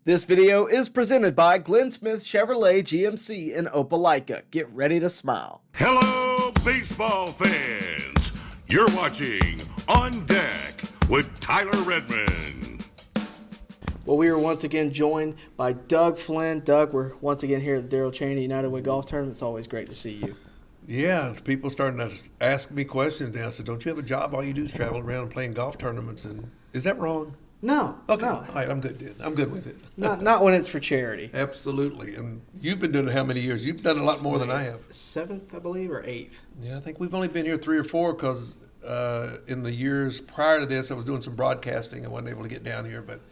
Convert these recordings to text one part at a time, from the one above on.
This video is presented by Glenn Smith Chevrolet GMC in Opelika. Get ready to smile. Hello, baseball fans. You're watching On Deck with Tyler Redmond. Well, we are once again joined by Doug Flynn. Doug, we're once again here at the Darrel Chaney United Way Golf Tournament. It's always great to see you. Yeah, it's people starting to ask me questions now. I said, don't you have a job? All you do is travel around and playing golf tournaments. And is that wrong? No. Okay. No. All right, I'm good then. I'm good with it. Not when it's for charity. Absolutely. And you've been doing it how many years? You've done a lot more than I have. 7th, I believe, or 8th? Yeah, I think we've only been here 3 or 4 because in the years prior to this, I was doing some broadcasting. I wasn't able to get down here. But,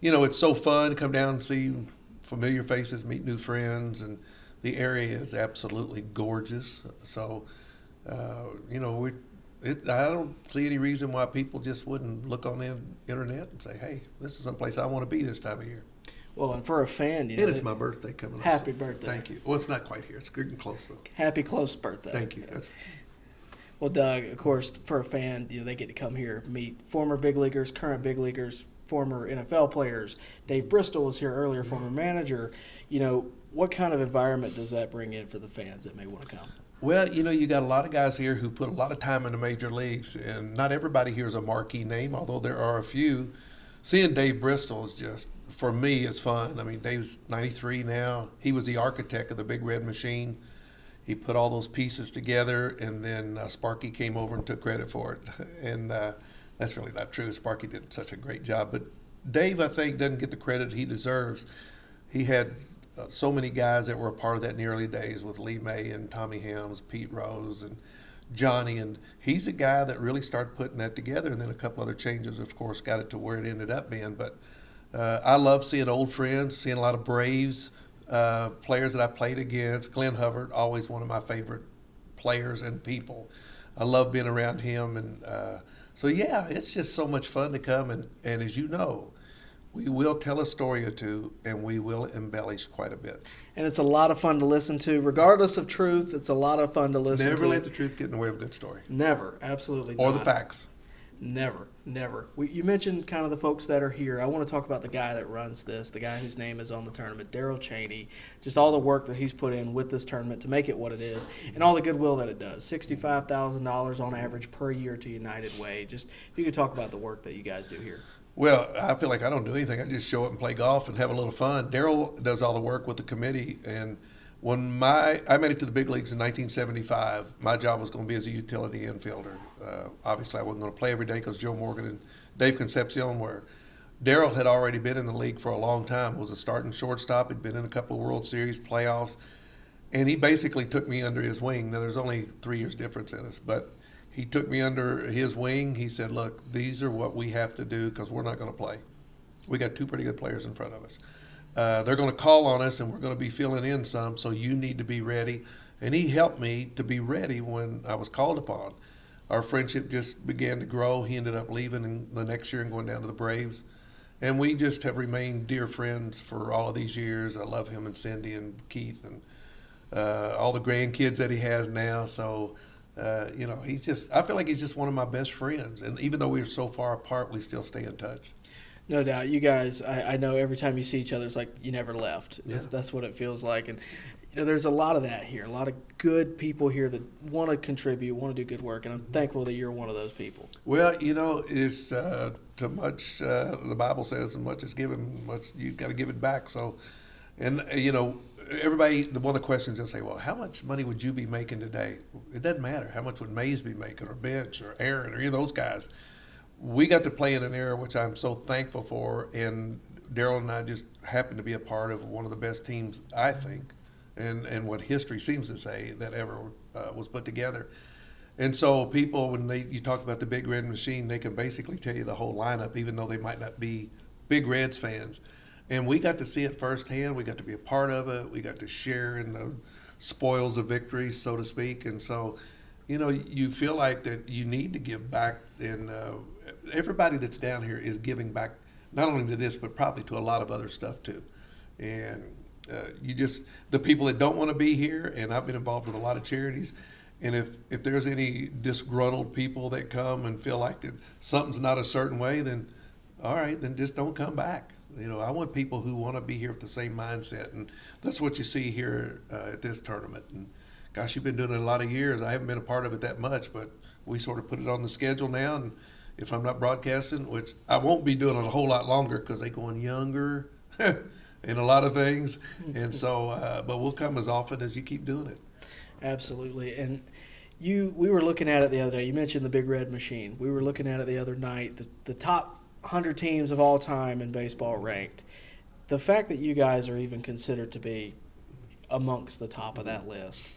you know, it's so fun to come down and see familiar faces, meet new friends, and the area is absolutely gorgeous. So, you know, I don't see any reason why people just wouldn't look on the internet and say, hey, this is someplace I want to be this time of year. Well, and for a fan, you know. And it's my birthday coming up. Happy birthday. Thank you. Well, it's not quite here. It's getting close, though. Happy close birthday. Thank you. Well, Doug, of course, for a fan, you know, they get to come here, meet former big leaguers, current big leaguers, former NFL players. Dave Bristol was here earlier, former manager. You know, what kind of environment does that bring in for the fans that may want to come? Well, you know, you got a lot of guys here who put a lot of time in the major leagues, and not everybody here is a marquee name, although there are a few. Seeing Dave Bristol is just, for me, is fun. I mean, Dave's 93 now. He was the architect of the Big Red Machine. He put all those pieces together, and then Sparky came over and took credit for it. And that's really not true. Sparky did such a great job. But Dave, I think, doesn't get the credit he deserves. He had so many guys that were a part of that in the early days with Lee May and Tommy Helms, Pete Rose, and Johnny. And he's a guy that really started putting that together. And then a couple other changes, of course, got it to where it ended up being. But I love seeing old friends, seeing a lot of Braves players that I played against. Glenn Hubbard, always one of my favorite players and people. I love being around him. And so, yeah, it's just so much fun to come. And as you know, we will tell a story or two, and we will embellish quite a bit. And it's a lot of fun to listen to. Regardless of truth, it's a lot of fun to listen to. Never let the truth get in the way of a good story. Never, absolutely or not. the facts. Never. You mentioned kind of the folks that are here. I want to talk about the guy that runs this, the guy whose name is on the tournament, Darrel Chaney. Just all the work that he's put in with this tournament to make it what it is, and all the goodwill that it does. $65,000 on average per year to United Way. Just if you could talk about the work that you guys do here. Well, I feel like I don't do anything. I just show up and play golf and have a little fun. Darrel does all the work with the committee, and when I made it to the big leagues in 1975, my job was going to be as a utility infielder. Obviously, I wasn't going to play every day because Joe Morgan and Dave Concepcion were. Darrel had already been in the league for a long time, was a starting shortstop, had been in a couple of World Series playoffs, and he basically took me under his wing. Now, there's only 3 years difference in us, but he took me under his wing. He said, look, these are what we have to do because we're not going to play. We got 2 pretty good players in front of us. They're going to call on us, and we're going to be filling in some, so you need to be ready. And he helped me to be ready when I was called upon. Our friendship just began to grow. He ended up leaving in the next year and going down to the Braves. And we just have remained dear friends for all of these years. I love him and Cindy and Keith and all the grandkids that he has now. So, you know, I feel like he's just one of my best friends. And even though we're so far apart, we still stay in touch. No doubt. You guys, I know every time you see each other, it's like you never left. Yeah. That's what it feels like. And, you know, there's a lot of that here, a lot of good people here that want to contribute, want to do good work, and I'm thankful that you're one of those people. Well, you know, it's too much, the Bible says, and much is given, much you've got to give it back. So, and, you know, everybody, one of the questions they'll say, well, how much money would you be making today? It doesn't matter. How much would Mays be making, or Bench, or Aaron, or any of those guys? We got to play in an era which I'm so thankful for, and Darrel and I just happen to be a part of one of the best teams, I think, and what history seems to say that ever was put together. And so people, when you talk about the Big Red Machine, they can basically tell you the whole lineup, even though they might not be Big Reds fans. And we got to see it firsthand. We got to be a part of it. We got to share in the spoils of victory, so to speak. And so, you know, you feel like that you need to give back, and everybody that's down here is giving back not only to this, but probably to a lot of other stuff too. And the people that don't want to be here, and I've been involved with a lot of charities, and if there's any disgruntled people that come and feel like that something's not a certain way, then all right, then just don't come back. I want people who want to be here with the same mindset, and that's what you see here at this tournament. And gosh, you've been doing it a lot of years. I haven't been a part of it that much, but we sort of put it on the schedule now. And if I'm not broadcasting, which I won't be doing it a whole lot longer because they're going younger in a lot of things, and so but we'll come as often as you keep doing it. Absolutely. And we were looking at it the other day. You mentioned the Big Red Machine. We were looking at it the other night. The top 100 teams of all time in baseball ranked. The fact that you guys are even considered to be amongst the top of that list,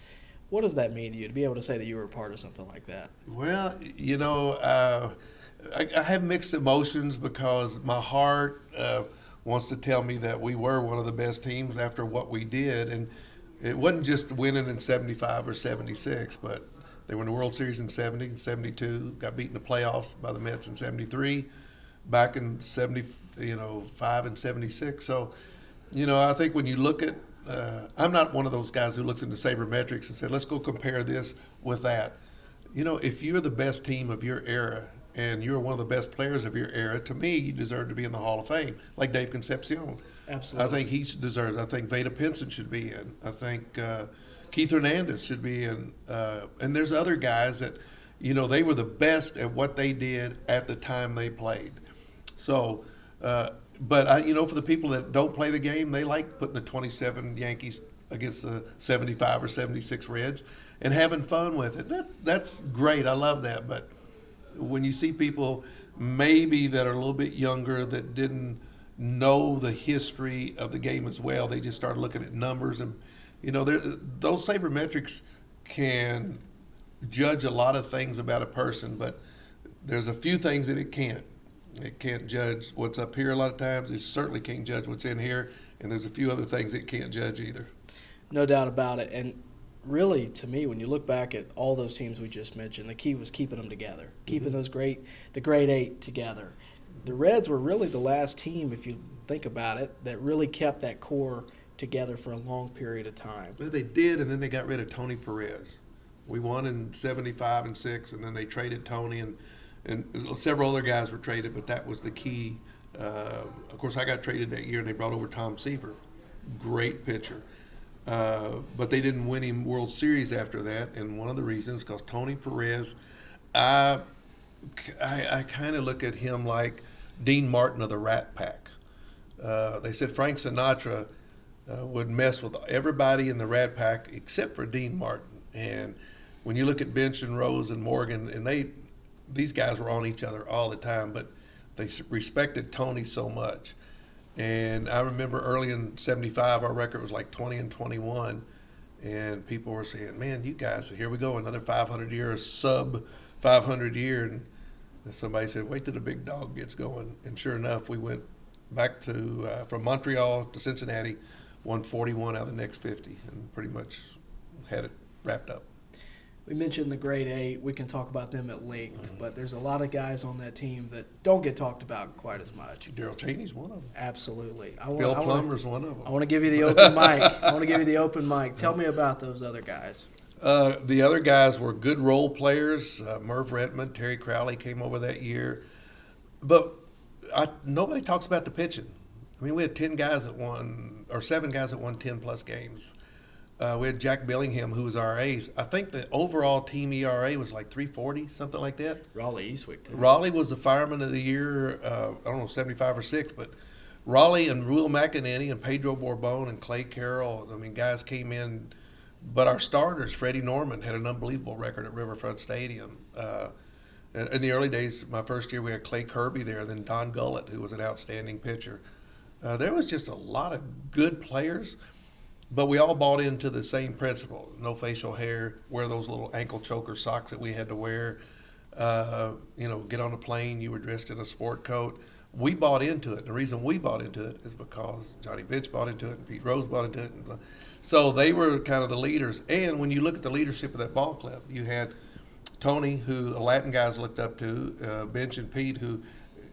what does that mean to you to be able to say that you were a part of something like that? Well, I have mixed emotions because my heart wants to tell me that we were one of the best teams after what we did. And it wasn't just winning in 75 or 76, but they won the World Series in 70 and 72, got beaten in the playoffs by the Mets in 73, back in 75 and 76. So, I think when you look at I'm not one of those guys who looks into sabermetrics and said, let's go compare this with that. If you're the best team of your era and you're one of the best players of your era, to me, you deserve to be in the Hall of Fame, like Dave Concepcion. Absolutely. I think he deserves. I think Veda Pinson should be in. I think Keith Hernandez should be in. And there's other guys that, they were the best at what they did at the time they played. So, but for the people that don't play the game, they like putting the 27 Yankees against the 75 or 76 Reds and having fun with it. That's great. I love that. But when you see people maybe that are a little bit younger that didn't know the history of the game as well, they just start looking at numbers, and those sabermetrics can judge a lot of things about a person, but there's a few things that it can't. It can't judge what's up here a lot of times. It certainly can't judge what's in here, and there's a few other things it can't judge either. No doubt about it. And really, to me, when you look back at all those teams we just mentioned, the key was keeping them together, keeping the great eight together. The Reds were really the last team, if you think about it, that really kept that core together for a long period of time. Well, they did, and then they got rid of Tony Perez. We won in 75 and 6, and then they traded Tony, and several other guys were traded, but that was the key. Of course, I got traded that year, and they brought over Tom Seaver, great pitcher. But they didn't win him World Series after that, and one of the reasons because Tony Perez, I kind of look at him like Dean Martin of the Rat Pack. They said Frank Sinatra would mess with everybody in the Rat Pack except for Dean Martin. And when you look at Bench and Rose and Morgan, and these guys were on each other all the time, but they respected Tony so much. And I remember early in 75, our record was like 20 and 21. And people were saying, man, you guys, here we go, another 500 year, sub 500 year. And somebody said, wait till the big dog gets going. And sure enough, we went back to, from Montreal to Cincinnati, won 41 out of the next 50, and pretty much had it wrapped up. We mentioned the grade eight. We can talk about them at length, but there's a lot of guys on that team that don't get talked about quite as much. Darrel Chaney's one of them. Absolutely. Bill Plummer's one of them. I want to give you the open mic. Tell me about those other guys. The other guys were good role players. Merv Redmond, Terry Crowley came over that year. But nobody talks about the pitching. I mean, we had 7 guys that won 10-plus games. We had Jack Billingham, who was our ace. I think the overall team ERA was like 3.40, something like that. Raleigh Eastwick, too. Raleigh was the fireman of the year, I don't know, 75 or 6, but Raleigh and Ruel McEnany and Pedro Borbon and Clay Carroll, I mean, guys came in. But our starters, Freddie Norman, had an unbelievable record at Riverfront Stadium. In the early days, my first year, we had Clay Kirby there, and then Don Gullett, who was an outstanding pitcher. There was just a lot of good players. But we all bought into the same principle: no facial hair, wear those little ankle choker socks that we had to wear. Get on a plane, you were dressed in a sport coat. We bought into it. The reason we bought into it is because Johnny Bench bought into it and Pete Rose bought into it. So they were kind of the leaders. And when you look at the leadership of that ball club, you had Tony, who the Latin guys looked up to, Bench and Pete, who,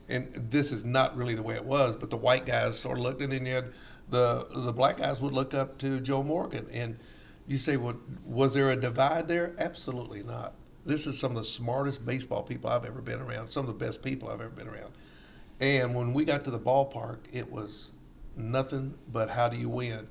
and this is not really the way it was, but the white guys sort of looked, and then you had the black guys would look up to Joe Morgan. And you say, well, was there a divide there? Absolutely not. This is some of the smartest baseball people I've ever been around, some of the best people I've ever been around. And when we got to the ballpark, it was nothing but how do you win.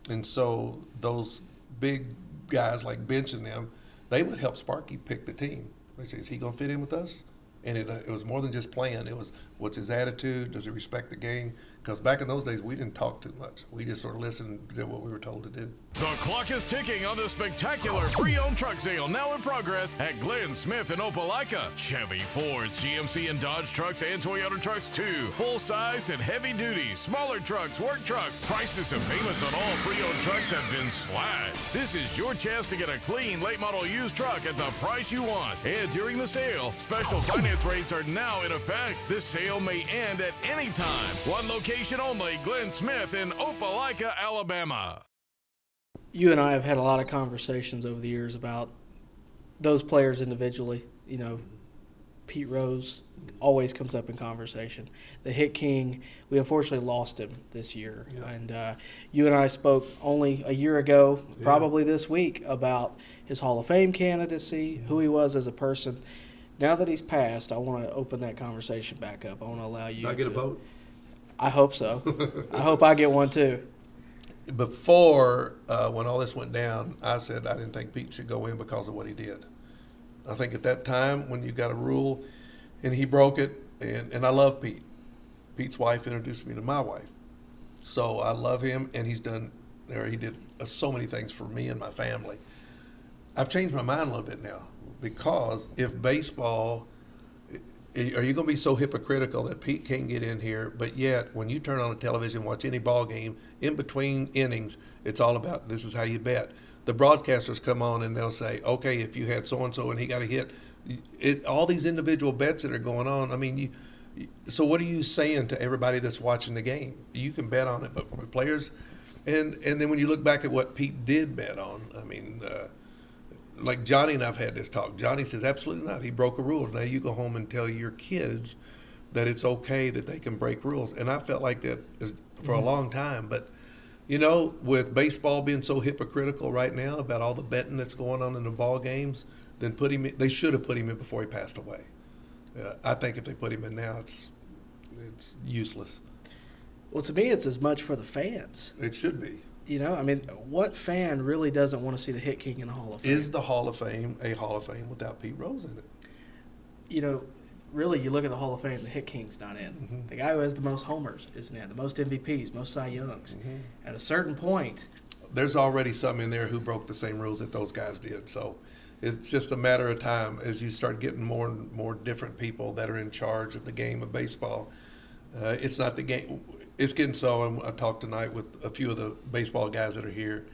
And so those big guys like Bench and them, they would help Sparky pick the team. They say, is he going to fit in with us? And it was more than just playing. It was, what's his attitude? Does he respect the game? Because back in those days, we didn't talk too much. We just sort of listened and did what we were told to do. The clock is ticking on the spectacular pre-owned truck sale now in progress at Glenn Smith in Opelika. Chevy, Fords, GMC, and Dodge trucks and Toyota trucks too. Full size and heavy duty, smaller trucks, work trucks. Prices and payments on all pre-owned trucks have been slashed. This is your chance to get a clean late model used truck at the price you want. And during the sale, special finance rates are now in effect. This sale may end at any time. One location only, Glenn Smith in Opelika, Alabama. You and I have had a lot of conversations over the years about those players individually. You know, Pete Rose always comes up in conversation. The hit king, we unfortunately lost him this year. Yeah. And you and I spoke only a year ago, probably this week, about his Hall of Fame candidacy, who he was as a person. Now that he's passed, I want to open that conversation back up. I want to allow you Did I get a vote? I hope so. I hope I get one too. Before, when all this went down, I said I didn't think Pete should go in because of what he did. I think at that time, when you got a rule and he broke it, and I love Pete. Pete's wife introduced me to my wife. So I love him, and he did so many things for me and my family. I've changed my mind a little bit now, because if baseball, are you going to be so hypocritical that Pete can't get in here, but yet when you turn on the television, watch any ball game, in between innings, it's all about this is how you bet. The broadcasters come on and they'll say, okay, if you had so-and-so and he got a hit, all these individual bets that are going on, I mean, so what are you saying to everybody that's watching the game? You can bet on it, but for players, and then when you look back at what Pete did bet on, I mean, like Johnny and I've had this talk. Johnny says, absolutely not. He broke a rule. Now you go home and tell your kids that it's okay that they can break rules. And I felt like that for a long time. But, you know, with baseball being so hypocritical right now about all the betting that's going on in the ball games, then they should have put him in before he passed away. I think if they put him in now, it's useless. Well, to me, it's as much for the fans. It should be. You know, I mean, what fan really doesn't want to see the hit king in the Hall of Fame? Is the Hall of Fame a Hall of Fame without Pete Rose in it? You know, really, you look at the Hall of Fame, the hit king's not in. Mm-hmm. The guy who has the most homers isn't in. The most MVPs, most Cy Youngs. Mm-hmm. At a certain point, there's already some in there who broke the same rules that those guys did. So it's just a matter of time as you start getting more and more different people that are in charge of the game of baseball. It's not the game. It's getting so. I talked tonight with a few of the baseball guys that are here.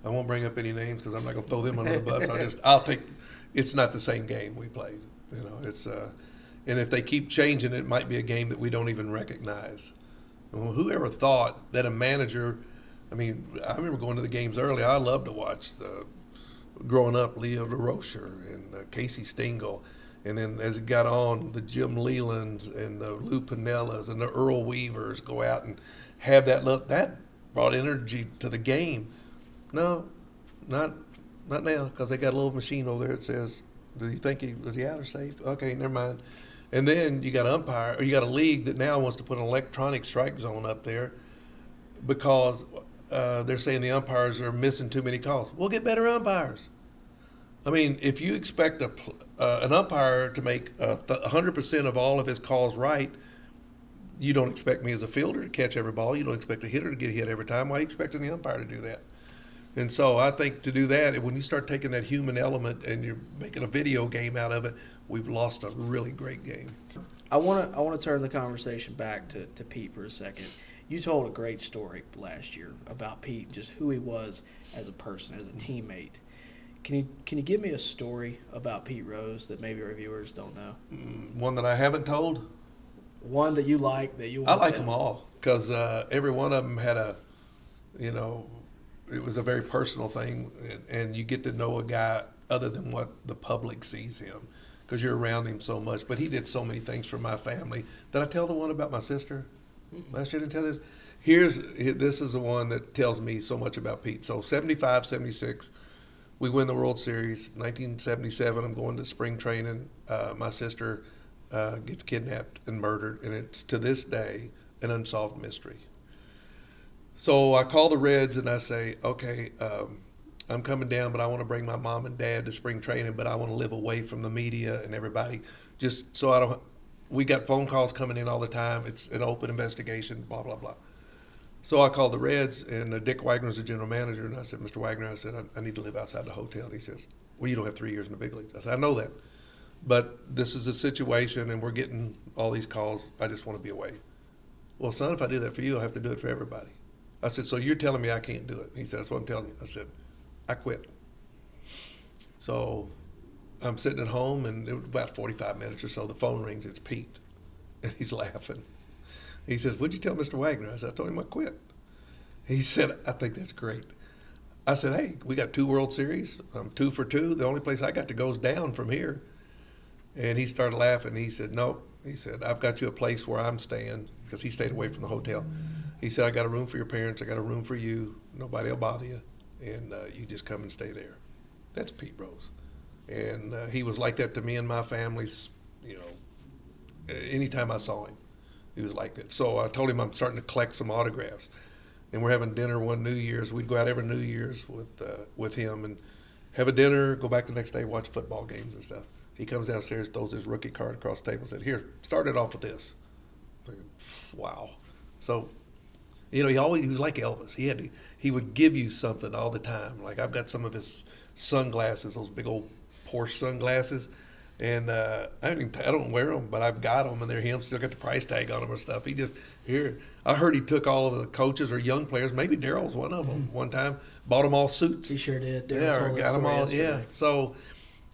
I won't bring up any names because I'm not going to throw them under the bus. I'll take. It's not the same game we played. You know, it's and if they keep changing, it might be a game that we don't even recognize. Well, whoever thought that a manager? I mean, I remember going to the games early. I loved to watch growing up, Leo DeRocher and Casey Stengel. And then as it got on, the Jim Lelands and the Lou Pinellas and the Earl Weavers go out and have that look. That brought energy to the game. No, not now, because they got a little machine over there that says, "Do you think was he out or safe?" Okay, never mind. And then you got an umpire, or you got a league that now wants to put an electronic strike zone up there because they're saying the umpires are missing too many calls. We'll get better umpires. I mean, if you expect an umpire to make 100% of all of his calls right, you don't expect me as a fielder to catch every ball. You don't expect a hitter to get hit every time. Why are you expecting the umpire to do that? And so I think to do that, when you start taking that human element and you're making a video game out of it, we've lost a really great game. I want to turn the conversation back to Pete for a second. You told a great story last year about Pete and just who he was as a person, as a teammate. Can you give me a story about Pete Rose that maybe our viewers don't know? One that I haven't told? One that you like that you want I like to tell. them all because every one of them had it was a very personal thing, and you get to know a guy other than what the public sees him because you're around him so much. But he did so many things for my family. Did I tell the one about my sister? Last year, didn't tell this. This is the one that tells me so much about Pete. So 75, 76. We win the World Series. 1977, I'm going to spring training. My sister gets kidnapped and murdered, and it's to this day an unsolved mystery. So I call the Reds and I say, okay, I'm coming down, but I want to bring my mom and dad to spring training, but I want to live away from the media and everybody, just so I don't. We got phone calls coming in all the time. It's an open investigation, blah, blah, blah. So I called the Reds, and Dick Wagner's the general manager, and I said, Mr. Wagner, I said, I need to live outside the hotel. And he says, well, you don't have 3 years in the big leagues. I said, I know that, but this is a situation, and we're getting all these calls. I just want to be away. Well, son, if I do that for you, I'll have to do it for everybody. I said, so you're telling me I can't do it? He said, that's what I'm telling you. I said, I quit. So I'm sitting at home, and it was about 45 minutes or so. The phone rings. It's Pete, and he's laughing. He says, what'd you tell Mr. Wagner? I said, I told him I quit. He said, I think that's great. I said, hey, we got 2 World Series. I'm 2 for 2. The only place I got to go is down from here. And he started laughing. He said, nope. He said, I've got you a place where I'm staying, because he stayed away from the hotel. He said, I got a room for your parents. I got a room for you. Nobody will bother you. And you just come and stay there. That's Pete Rose. And he was like that to me and my families, anytime I saw him, he was like that. So I told him I'm starting to collect some autographs. And we're having dinner one New Year's. We'd go out every New Year's with him and have a dinner, go back the next day, watch football games and stuff. He comes downstairs, throws his rookie card across the table and said, here, start it off with this. Like, wow. So, he was like Elvis. He would give you something all the time. Like, I've got some of his sunglasses, those big old Porsche sunglasses. And I don't wear them, but I've got them, and they're him. Still got the price tag on them or stuff. I heard he took all of the coaches or young players. Maybe Darrel was one of them. One time, bought them all suits. He sure did. Darrel got them all. Yeah. So,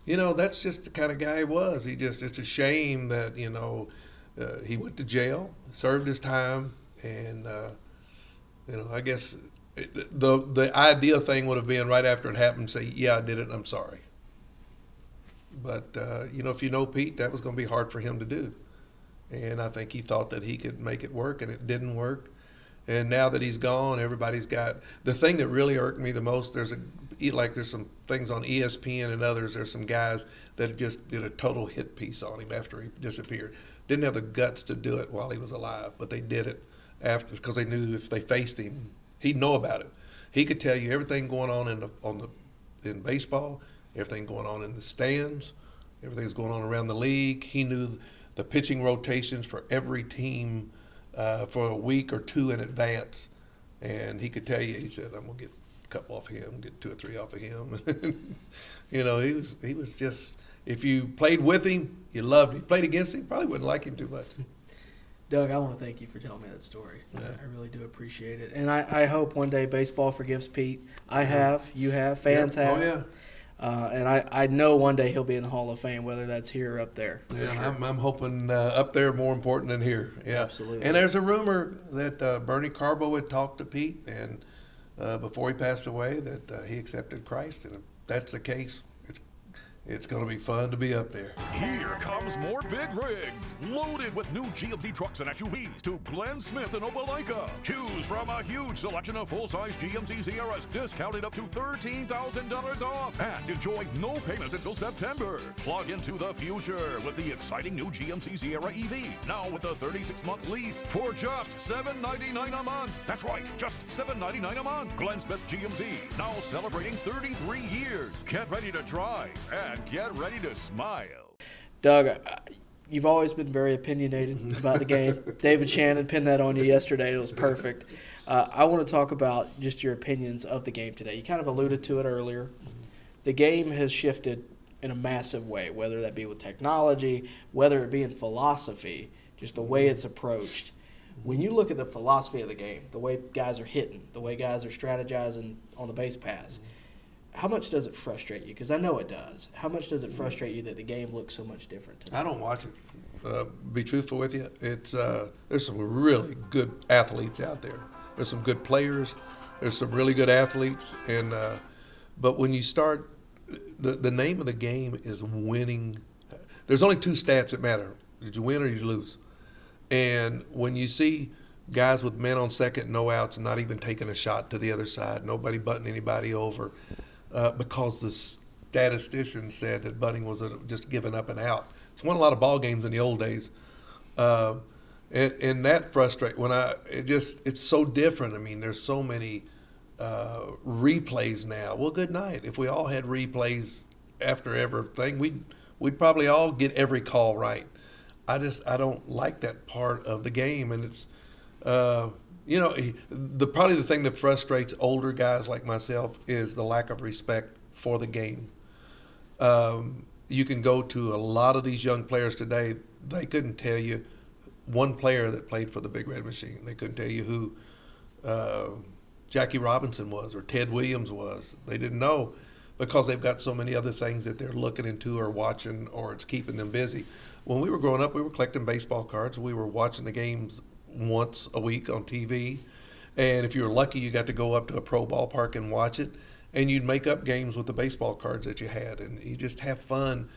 that's just the kind of guy he was. It's a shame that he went to jail, served his time, and I guess the ideal thing would have been right after it happened, say, yeah, I did it, and I'm sorry. But, if you know Pete, that was going to be hard for him to do. And I think he thought that he could make it work, and it didn't work. And now that he's gone, everybody's got – the thing that really irked me the most, there's some things on ESPN and others, there's some guys that just did a total hit piece on him after he disappeared. Didn't have the guts to do it while he was alive, but they did it after because they knew if they faced him, he'd know about it. He could tell you everything going on in baseball, everything going on in the stands, everything's going on around the league. He knew the pitching rotations for every team for a week or 2 in advance. And he could tell you, he said, I'm going to get a couple off of him, get 2 or 3 off of him. He was just, if you played with him, you loved him. Played against him, probably wouldn't like him too much. Doug, I want to thank you for telling me that story. Yeah. I really do appreciate it. And I hope one day baseball forgives Pete. I have, you have, fans have. Oh, yeah. And I know one day he'll be in the Hall of Fame, whether that's here or up there. Yeah, sure. I'm hoping up there more important than here. Yeah, absolutely. And there's a rumor that Bernie Carbo had talked to Pete, and before he passed away, that he accepted Christ. And if that's the case, it's going to be fun to be up there. Here comes more Big Rigs, loaded with new GMC trucks and SUVs to Glenn Smith and Opelika. Choose from a huge selection of full-size GMC Sierras, discounted up to $13,000 off, and enjoy no payments until September. Plug into the future with the exciting new GMC Sierra EV, now with a 36-month lease for just $799 a month. That's right, just $799 a month. Glenn Smith GMC, now celebrating 33 years. Get ready to drive and get ready to smile. Doug, you've always been very opinionated about the game. David Shannon pinned that on you yesterday. It was perfect. I want to talk about just your opinions of the game today. You kind of alluded to it earlier. The game has shifted in a massive way, whether that be with technology, whether it be in philosophy, just the way it's approached. When you look at the philosophy of the game, the way guys are hitting, the way guys are strategizing on the base pass, how much does it frustrate you? Because I know it does. How much does it frustrate you that the game looks so much different today? I don't watch it. Be truthful with you, it's there's some really good athletes out there. There's some good players. There's some really good athletes, and but when you start, the name of the game is winning. There's only 2 stats that matter: did you win or did you lose? And when you see guys with men on second, no outs, and not even taking a shot to the other side, nobody butting anybody over. Because the statistician said that bunting was just giving up an out. won a lot of ball games in the old days. And that frustrates it's so different. I mean, there's so many replays now. Well, good night. If we all had replays after everything, we'd probably all get every call right. I don't like that part of the game, and it's probably the thing that frustrates older guys like myself is the lack of respect for the game. You can go to a lot of these young players today. They couldn't tell you one player that played for the Big Red Machine. They couldn't tell you who Jackie Robinson was or Ted Williams was. They didn't know because they've got so many other things that they're looking into or watching, or it's keeping them busy. When we were growing up, we were collecting baseball cards. We were watching the games once a week on TV. And if you were lucky, you got to go up to a pro ballpark and watch it. And you'd make up games with the baseball cards that you had, and you just have fun.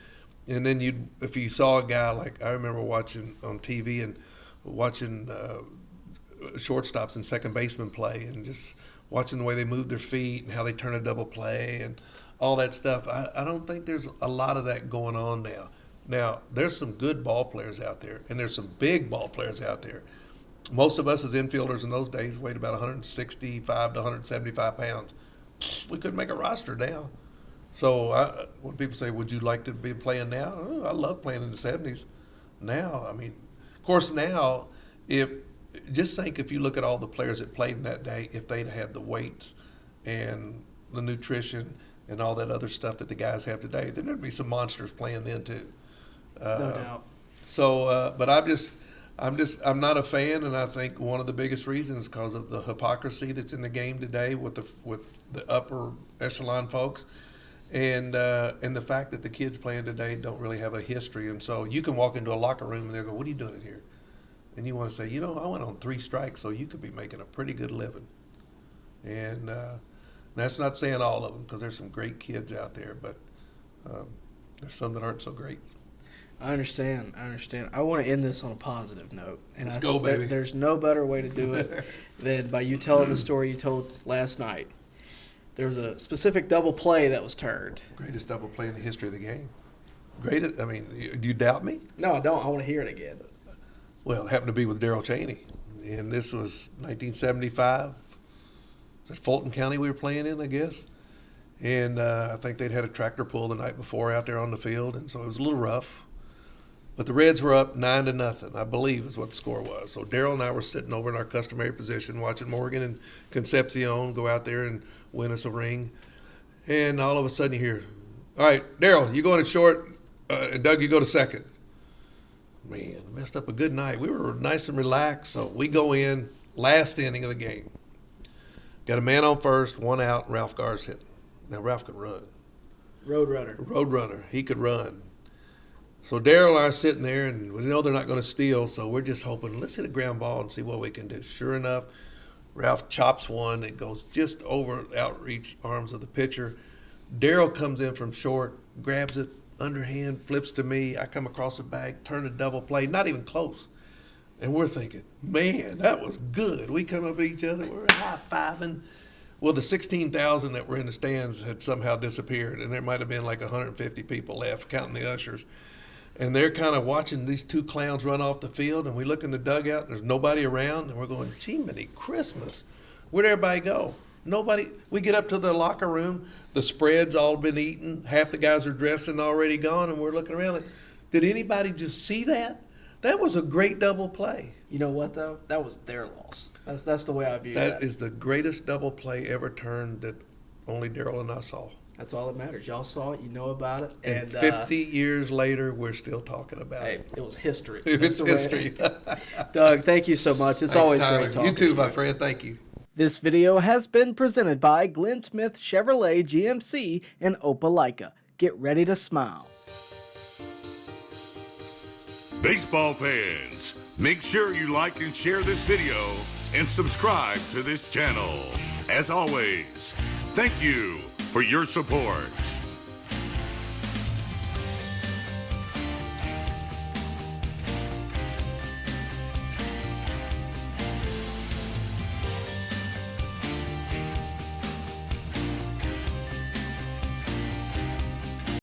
And then if you saw a guy, like I remember watching on TV and watching shortstops and second basemen play, and just watching the way they move their feet and how they turn a double play and all that stuff. I don't think there's a lot of that going on now. Now, there's some good ball players out there, and there's some big ball players out there. Most of us as infielders in those days weighed about 165 to 175 pounds. We couldn't make a roster now. So when people say, would you like to be playing now? Oh, I love playing in the 70s. Now, I mean, of course now, just think if you look at all the players that played in that day, if they'd had the weights and the nutrition and all that other stuff that the guys have today, then there'd be some monsters playing then too. No doubt. So, but I'm not a fan, and I think one of the biggest reasons is because of the hypocrisy that's in the game today with the upper echelon folks, and the fact that the kids playing today don't really have a history. And so you can walk into a locker room and they'll go, "What are you doing in here?" And you want to say, I went on 3 strikes, so you could be making a pretty good living. And that's not saying all of them, because there's some great kids out there, but there's some that aren't so great. I understand. I want to end this on a positive note. And Let's go, baby. There's no better way to do it than by you telling the story you told last night. There's a specific double play that was turned. Greatest double play in the history of the game. Greatest. I mean, do you doubt me? No, I don't. I want to hear it again. Well, it happened to be with Darrel Chaney, and this was 1975. Was it Fulton County we were playing in, I guess? And I think they'd had a tractor pull the night before out there on the field, and so it was a little rough. But the Reds were up 9-0, I believe is what the score was. So Darrel and I were sitting over in our customary position watching Morgan and Concepcion go out there and win us a ring. And all of a sudden you hear, "All right, Darrel, you going to short, and Doug, you go to second." Man, messed up a good night. We were nice and relaxed, so we go in, last inning of the game. Got a man on first, 1 out, Ralph Gar's hitting. Now, Ralph could run. Road runner. He could run. So Darrel and I are sitting there, and we know they're not going to steal, so we're just hoping, let's hit a ground ball and see what we can do. Sure enough, Ralph chops one. It goes just over outreach arms of the pitcher. Darrel comes in from short, grabs it, underhand, flips to me. I come across the bag, turn a double play, not even close. And we're thinking, man, that was good. We come up at each other, we're high-fiving. Well, the 16,000 that were in the stands had somehow disappeared, and there might have been like 150 people left, counting the ushers. And they're kind of watching these 2 clowns run off the field, and we look in the dugout, and there's nobody around, and we're going, gee, many Christmas. Where'd everybody go? Nobody. We get up to the locker room, the spread's all been eaten, half the guys are dressed and already gone, and we're looking around like, did anybody just see that? That was a great double play. You know what, though? That was their loss. That's the way I view that. That is the greatest double play ever turned that only Darrel and I saw. That's all that matters. Y'all saw it. You know about it. And 50 years later, we're still talking about it. It was history. It was history. Doug, thank you so much. It's always great talking to you. You too, my friend. Thank you. This video has been presented by Glenn Smith Chevrolet GMC in Opelika. Get ready to smile. Baseball fans, make sure you like and share this video and subscribe to this channel. As always, thank you for your support.